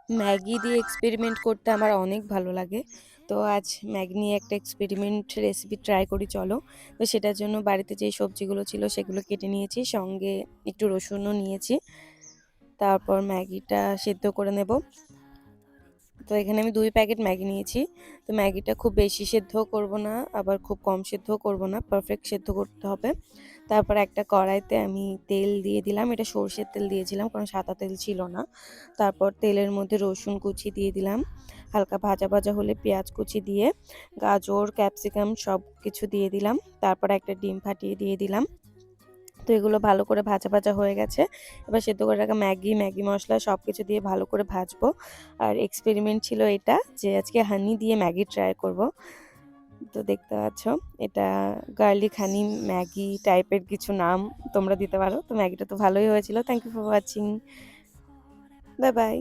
Maggi দিয়ে experiment করতে আমার অনেক ভালো লাগে। তো আজ ম্যাগি নিয়ে একটা এক্সপেরিমেন্ট রেসিপি ট্রাই করি চলো। তো সেটার জন্য বাড়িতে যেই সবজিগুলো ছিল সেগুলো কেটে নিয়েছি, সঙ্গে একটু রসুনও নিয়েছি। তারপর ম্যাগিটা সেদ্ধ করে নেব। তো এখানে আমি 2 প্যাকেট ম্যাগি নিয়েছি। তো ম্যাগিটা খুব বেশি সেদ্ধও করব না, আবার খুব কম সেদ্ধও করব না, পারফেক্ট সেদ্ধ করতে হবে। তারপর একটা কড়াইতে আমি তেল দিয়ে দিলাম, এটা সরষের তেল দিয়েছিলাম কারণ সাদা তেল ছিল না। তারপর তেলের মধ্যে রসুন কুচি দিয়ে দিলাম, হালকা ভাজা ভাজা হলে পেঁয়াজ কুচি দিয়ে গাজর ক্যাপসিকাম সব কিছু দিয়ে দিলাম। তারপর একটা ডিম ফাটিয়ে দিয়ে দিলাম। তো এগুলো ভালো করে ভাজা ভাজা হয়ে গেছে। এবার সেদ্ধ করে রাখা ম্যাগি মশলা সব কিছু দিয়ে ভালো করে ভাজবো। আর এক্সপেরিমেন্ট ছিল এটা যে আজকে হানি দিয়ে ম্যাগি ট্রাই করব। তো দেখতে পাচ্ছ এটা গার্লিক হানি ম্যাগি টাইপের কিছু নাম তোমরা দিতে পারো। তো ম্যাগিটা তো ভালোই হয়েছিল। Thank you for watching. Bye by.